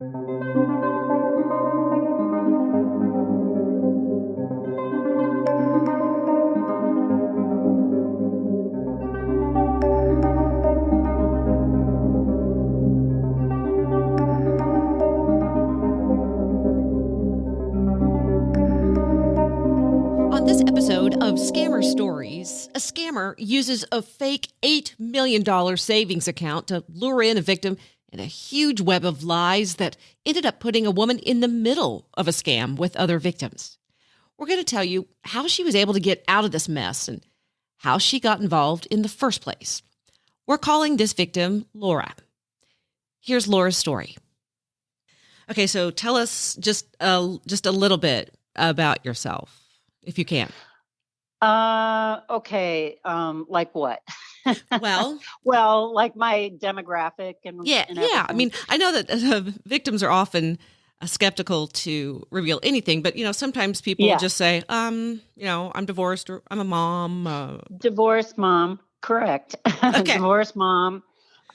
On this episode of Scammer Stories, a scammer uses a fake $8 million savings account to lure in a victim in a huge web of lies that ended up putting a woman in the middle of a scam with other victims. We're going to tell you how she was able to get out of this mess and how she got involved in the first place. We're calling this victim Laura. Here's Laura's story. Okay, so tell us just a little bit about yourself, if you can. Okay. Like what? Well, Well, like my demographic yeah. and I everything. mean, I know that victims are often skeptical to reveal anything, but sometimes people Yeah. just say, I'm divorced or I'm a mom. Divorced mom. Correct. Okay. Divorced mom.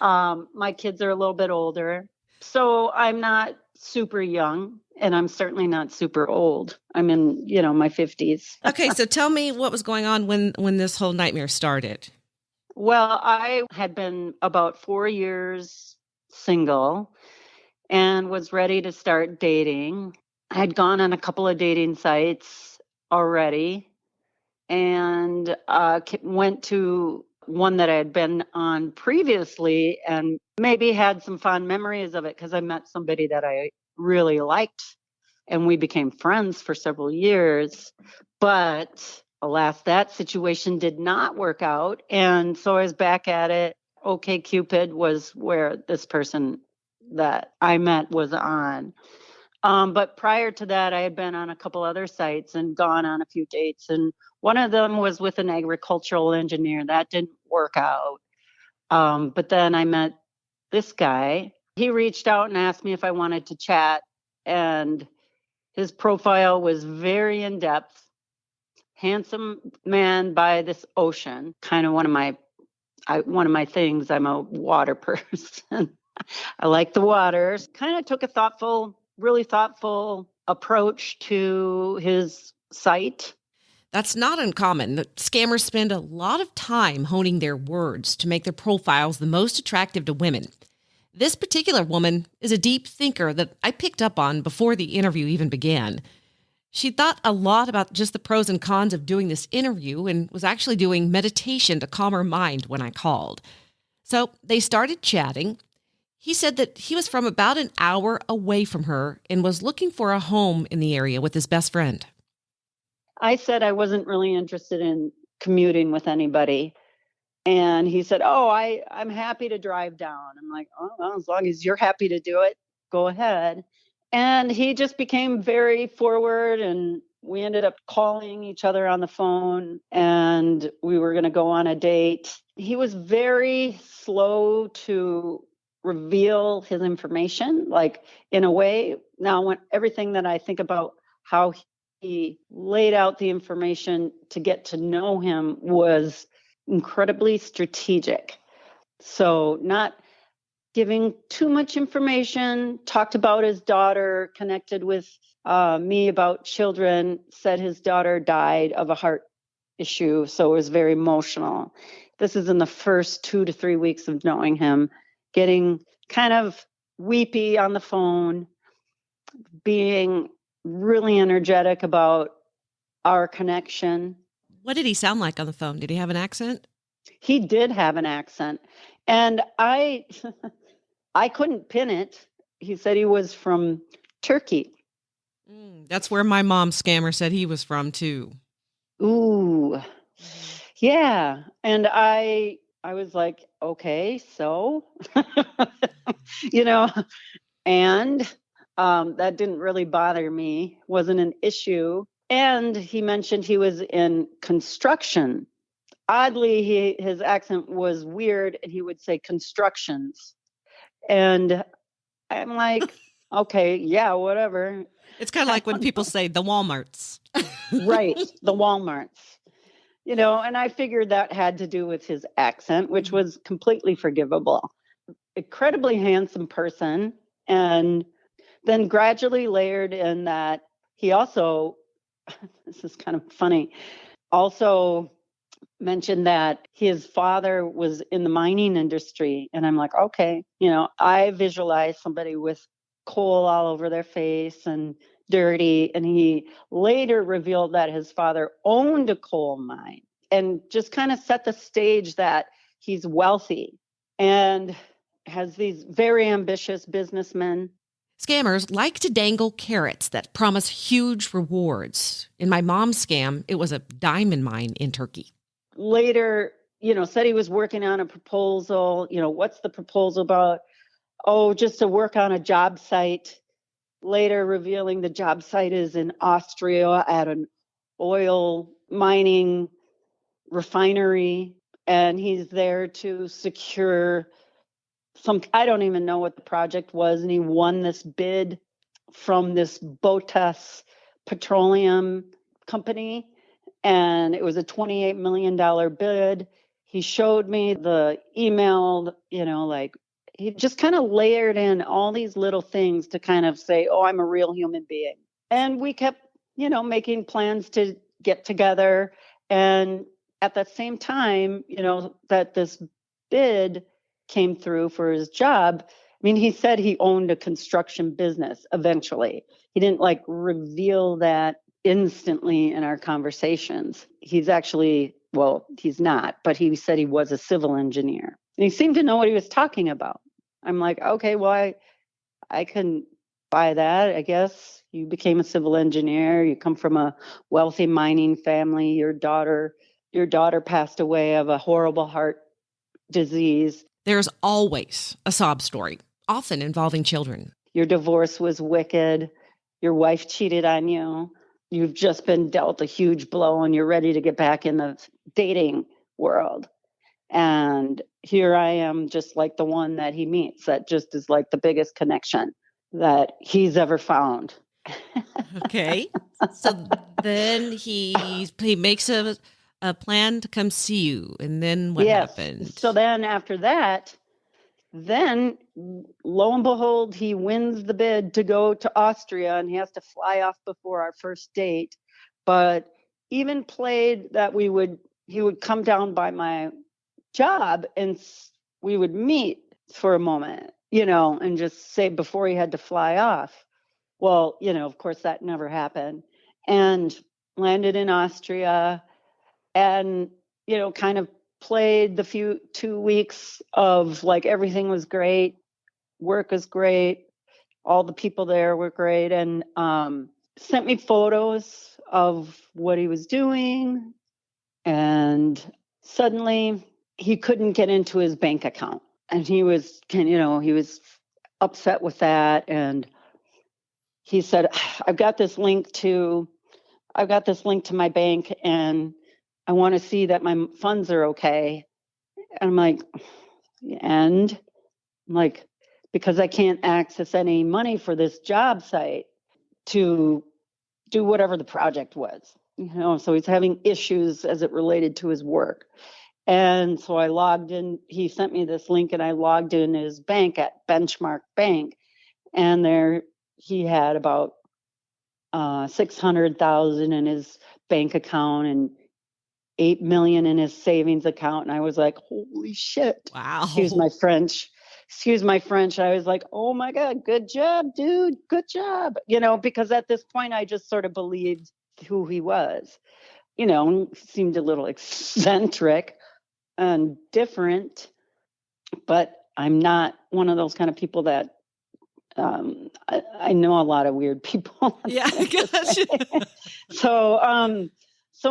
My kids are a little bit older. So I'm not super young and I'm certainly not super old. I'm in, my 50s. Okay. So tell me what was going on when this whole nightmare started. Well, I had been about 4 years single and was ready to start dating. I had gone on a couple of dating sites already and went to one that I had been on previously and maybe had some fond memories of it because I met somebody that I really liked and we became friends for several years. But alas, that situation did not work out. And so I was back at it. OkCupid was where this person that I met was on. But prior to that, I had been on a couple other sites and gone on a few dates. And one of them was with an agricultural engineer. That didn't work out. But then I met this guy. He reached out and asked me if I wanted to chat. And his profile was very in depth. Handsome man by this ocean. Kind of one of my things. I'm a water person. I like the waters. Kind of took a really thoughtful approach to his site. That's not uncommon. The scammers spend a lot of time honing their words to make their profiles the most attractive to women. This particular woman is a deep thinker that I picked up on before the interview even began. She thought a lot about just the pros and cons of doing this interview and was actually doing meditation to calm her mind when I called. So they started chatting. He said that he was from about an hour away from her and was looking for a home in the area with his best friend. I said I wasn't really interested in commuting with anybody. And he said, "Oh, I'm happy to drive down." I'm like, "Oh, well, as long as you're happy to do it, go ahead." And he just became very forward and we ended up calling each other on the phone and we were going to go on a date. He was very slow to reveal his information, like in a way. Now, when everything that I think about how he laid out the information to get to know him was incredibly strategic. So, not giving too much information, talked about his daughter, connected with me about children, said his daughter died of a heart issue. So it was very emotional. This is in the first 2 to 3 weeks of knowing him, getting kind of weepy on the phone, being really energetic about our connection. What did he sound like on the phone? Did he have an accent? He did have an accent. And I couldn't pin it. He said he was from Turkey. That's where my mom's scammer said he was from too. Ooh. Yeah. And I was like, okay, so you know, and that didn't really bother me, wasn't an issue. And he mentioned he was in construction. Oddly, his accent was weird and he would say constructions. And I'm like, okay, yeah, whatever. It's kind of like when people say the Walmarts. Right, the Walmarts. And I figured that had to do with his accent, which was completely forgivable. Incredibly handsome person. And then gradually layered in that he also, this is kind of funny, also mentioned that his father was in the mining industry. And I'm like, okay, I visualize somebody with coal all over their face and dirty. And he later revealed that his father owned a coal mine and just kind of set the stage that he's wealthy and has these very ambitious businessmen. Scammers like to dangle carrots that promise huge rewards. In my mom's scam, it was a diamond mine in Turkey. Later, said he was working on a proposal. What's the proposal about? Oh, just to work on a job site. Later revealing the job site is in Austria at an oil mining refinery. And he's there to secure I don't even know what the project was. And he won this bid from this Botas Petroleum company. And it was a $28 million bid. He showed me the email, he just kind of layered in all these little things to kind of say, oh, I'm a real human being. And we kept, making plans to get together. And at the same time, that this bid came through for his job. I mean, he said he owned a construction business eventually. He didn't reveal that instantly in our conversations. He's actually, he's not, but he said he was a civil engineer. And he seemed to know what he was talking about. I'm like, okay, well, I can buy that. I guess you became a civil engineer. You come from a wealthy mining family. Your daughter passed away of a horrible heart disease. There's always a sob story, often involving children. Your divorce was wicked. Your wife cheated on you. You've just been dealt a huge blow and you're ready to get back in the dating world. And here I am, just like the one that he meets, that just is like the biggest connection that he's ever found. Okay. So then he makes a plan to come see you. And then what happened? So then after that, then lo and behold, he wins the bid to go to Austria and he has to fly off before our first date. But even played that he would come down by my job and we would meet for a moment, and just say before he had to fly off. Well, of course that never happened, and landed in Austria and, kind of played the 2 weeks of everything was great. Work was great. All the people there were great. And sent me photos of what he was doing. And suddenly he couldn't get into his bank account. And he was, he was upset with that. And he said, I've got this link to my bank and I want to see that my funds are okay. And I'm like, because I can't access any money for this job site to do whatever the project was, so he's having issues as it related to his work. And so I logged in, he sent me this link and I logged in his bank at Benchmark Bank. And there he had about 600,000 in his bank account and 8 million in his savings account. And I was like, holy shit. Wow. Excuse my French. I was like, oh my God, good job, dude. Good job. Because at this point I just sort of believed who he was, seemed a little eccentric and different, but I'm not one of those kind of people that I know a lot of weird people. Yeah, gotcha. So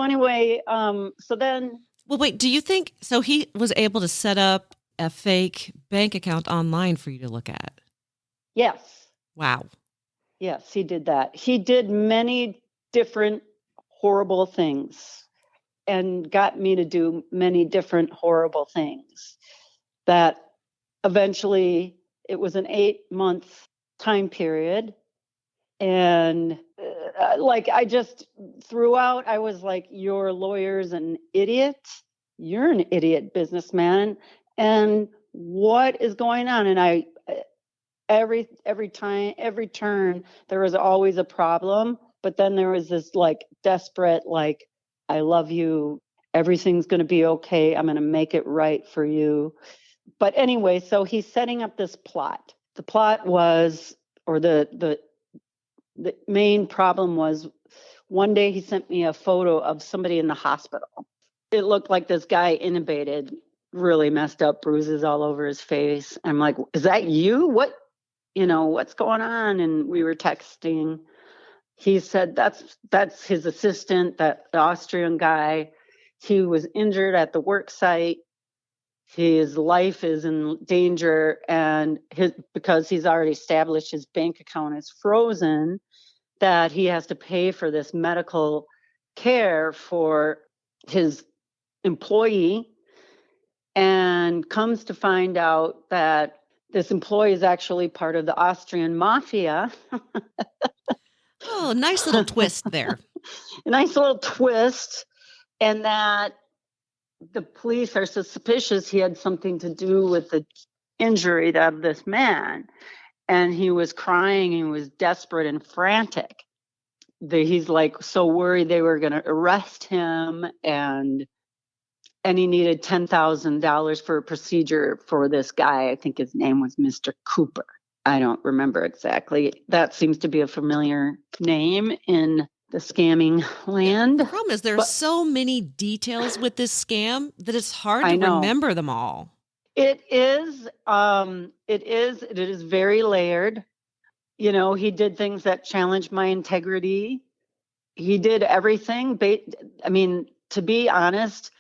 anyway, so then. Well, wait, do you think, so he was able to set up a fake bank account online for you to look at? Yes. Wow. Yes, he did that. He did many different horrible things and got me to do many different horrible things that eventually it was an 8-month time period. And I just throughout, I was like, your lawyer's an idiot. You're an idiot businessman. And what is going on? And every time, every turn, there was always a problem. But then there was this like desperate, like, I love you. Everything's going to be okay. I'm going to make it right for you. But anyway, so he's setting up this plot. The plot was, or the main problem was, one day he sent me a photo of somebody in the hospital. It looked like this guy intubated, really messed up, bruises all over his face. I'm like, is that you? What's going on? And we were texting. He said that's his assistant, that the Austrian guy. He was injured at the work site. His life is in danger, and because he's already established his bank account is frozen, that he has to pay for this medical care for his employee, and comes to find out that this employee is actually part of the Austrian mafia. Oh, nice little twist there. A nice little twist. And that the police are suspicious he had something to do with the injury of this man. And he was crying, he was desperate and frantic. He's like so worried they were going to arrest him, and he needed $10,000 for a procedure for this guy. I think his name was Mr. Cooper. I don't remember exactly. That seems to be a familiar name in the scamming land. The problem is there are so many details with this scam that it's hard to remember them all. It is very layered. He did things that challenged my integrity. He did everything. I mean, to be honest,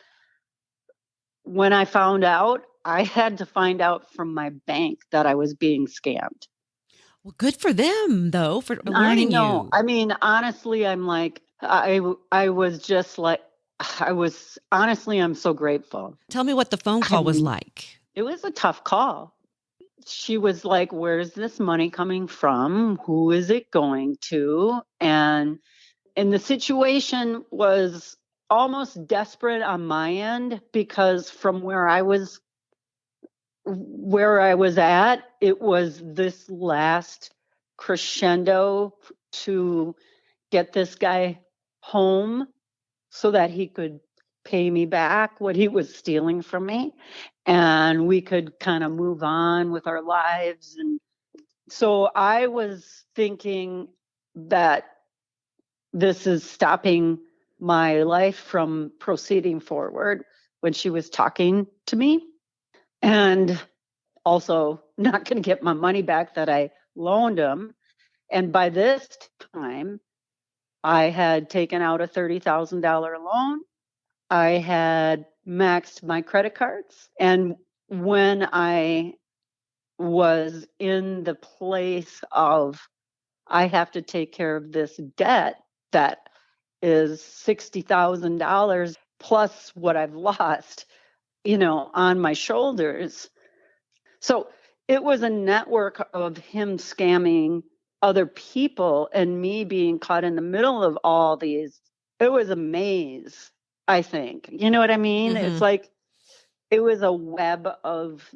when I found out, I had to find out from my bank that I was being scammed. Well, good for them, though, for learning you. I know. I mean, honestly, I'm like, I was just like, I'm so grateful. Tell me what the phone call was like. It was a tough call. She was like, where's this money coming from? Who is it going to? And the situation was almost desperate on my end, because from where I was at, it was this last crescendo to get this guy home so that he could pay me back what he was stealing from me, and we could kind of move on with our lives. And so I was thinking that this is stopping my life from proceeding forward when she was talking to me, and also not going to get my money back that I loaned him. And by this time, I had taken out a $30,000 loan. I had maxed my credit cards. And when I was in the place of, I have to take care of this debt that is $60,000 plus what I've lost, on my shoulders. So it was a network of him scamming other people and me being caught in the middle of all these. It was a maze, I think. You know what I mean? Mm-hmm. It's like it was a web of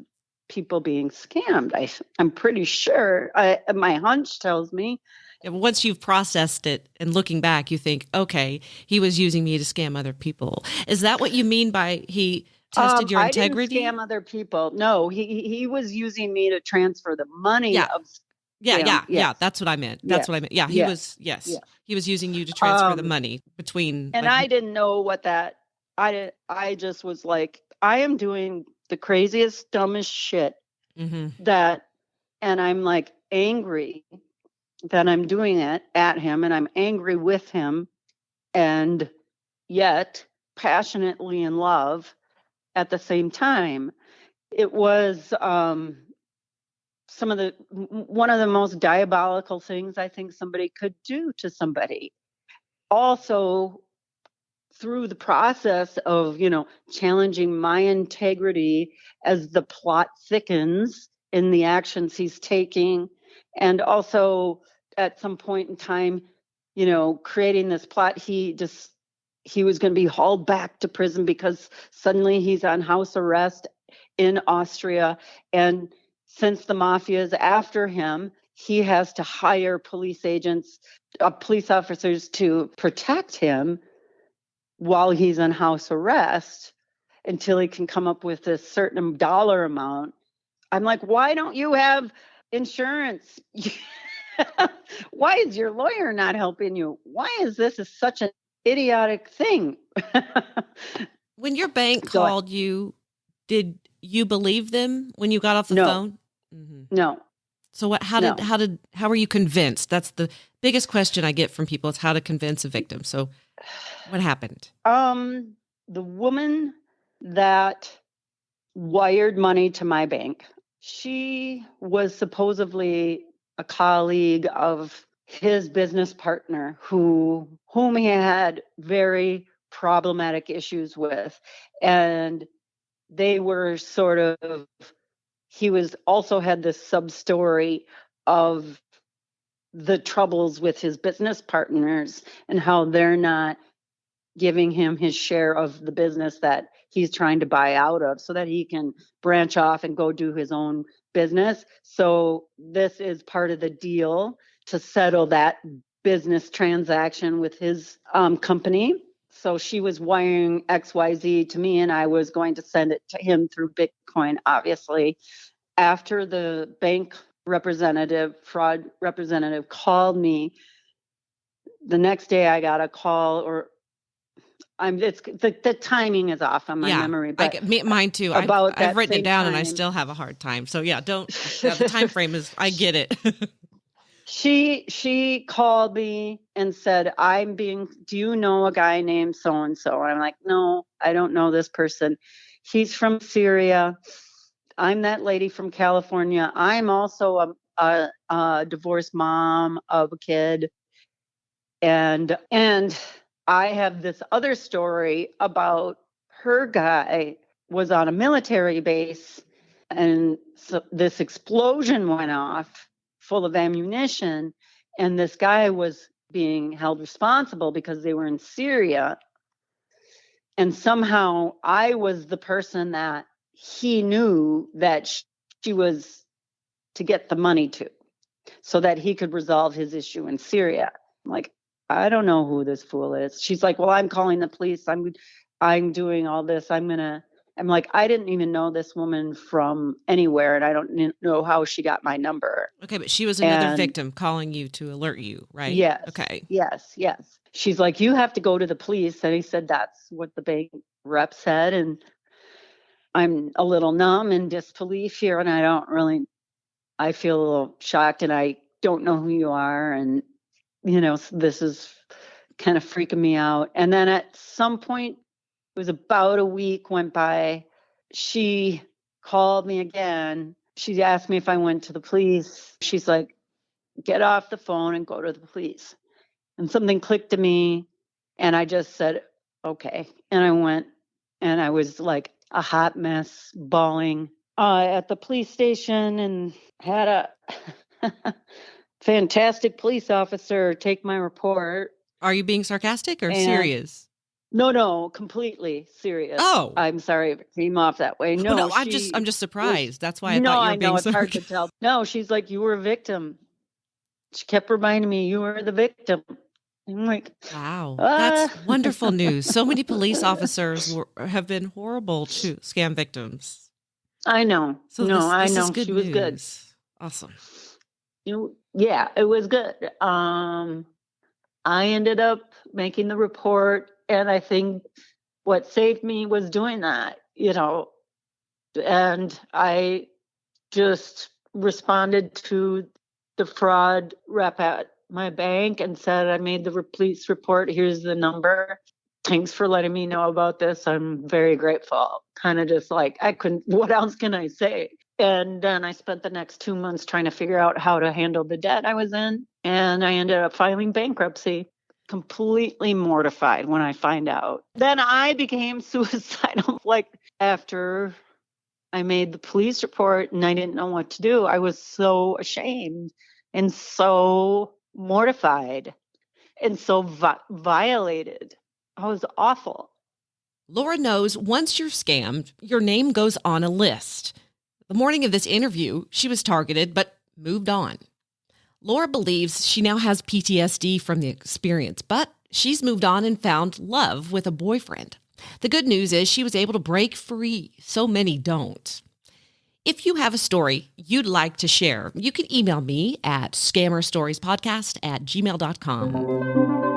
people being scammed. I'm pretty sure. My hunch tells me. Once you've processed it and looking back, you think, okay, he was using me to scam other people. Is that what you mean by he tested your integrity? I didn't scam other people. No, he was using me to transfer the money of. Yeah. That's what I meant. That's what I meant. Yeah, he was. Yes, he was using you to transfer the money between. And I didn't know what that. I just was like, I am doing the craziest, dumbest shit. Mm-hmm. And I'm like angry that I'm doing it at him, and I'm angry with him, and yet passionately in love at the same time. It was one of the most diabolical things I think somebody could do to somebody. Also, through the process of, challenging my integrity as the plot thickens in the actions he's taking, and also at some point in time, creating this plot, he was going to be hauled back to prison because suddenly he's on house arrest in Austria, and since the mafia is after him, he has to hire police agents, police officers to protect him while he's on house arrest until he can come up with a certain dollar amount. I'm like, why don't you have insurance? Why is your lawyer not helping you? Why is this such an idiotic thing? When your bank called you, did you believe them when you got off the phone? Mm-hmm. No. So how were you convinced? That's the biggest question I get from people, is how to convince a victim. So what happened? The woman that wired money to my bank, she was supposedly a colleague of his business partner whom he had very problematic issues with. And they were he was also had this sub story of the troubles with his business partners and how they're not giving him his share of the business that he's trying to buy out of so that he can branch off and go do his own business. So this is part of the deal to settle that business transaction with his company. So she was wiring XYZ to me, and I was going to send it to him through Bitcoin, obviously. After the bank fraud representative called me, the next day I got a call, the timing is off on my memory. But mine too. I've written it down and I still have a hard time. So the time frame is, I get it. She called me and said, do you know a guy named so-and-so? And I'm like, no, I don't know this person. He's from Syria. I'm that lady from California. I'm also a divorced mom of a kid. And I have this other story about her guy was on a military base, and so this explosion went off full of ammunition, and this guy was being held responsible because they were in Syria. And somehow I was the person that he knew that she was to get the money to, so that he could resolve his issue in Syria. I'm like, I don't know who this fool is. She's like, well, I'm calling the police. I'm doing all this. I'm like, I didn't even know this woman from anywhere, and I don't know how she got my number. Okay, but she was another victim calling you to alert you, right? Yes. Okay. Yes. She's like, you have to go to the police. And he said, that's what the bank rep said. And I'm a little numb in disbelief here, and I feel a little shocked, and I don't know who you are. And, this is kind of freaking me out. And then at some point, it was about a week went by, she called me again. She asked me if I went to the police. She's like, get off the phone and go to the police. And something clicked to me, and I just said, okay. And I went, and I was like a hot mess, bawling at the police station, and had a fantastic police officer take my report. Are you being sarcastic or serious? No, completely serious. Oh, I'm sorry if it came off that way. No, I'm just surprised. That's why I thought you were being it's hard to tell. No, she's like, you were a victim. She kept reminding me, you were the victim. I'm like, wow, that's wonderful news. So many police officers have been horrible to scam victims. I know. So I know. Is good she was news. Good. Awesome. Yeah, it was good. I ended up making the report, and I think what saved me was doing that, and I just responded to the fraud rep at my bank and said, I made the police report. Here's the number. Thanks for letting me know about this. I'm very grateful. Kind of just like, what else can I say? And then I spent the next 2 months trying to figure out how to handle the debt I was in. And I ended up filing bankruptcy, completely mortified when I find out. Then I became suicidal. Like, after I made the police report and I didn't know what to do, I was so ashamed and so mortified and so violated. I was awful. Laura knows once you're scammed, your name goes on a list. The morning of this interview, she was targeted but moved on. Laura believes she now has PTSD from the experience, but she's moved on and found love with a boyfriend. The good news is she was able to break free. So many don't. If you have a story you'd like to share, you can email me at scammerstoriespodcast@gmail.com.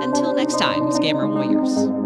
Until next time, Scammer Warriors.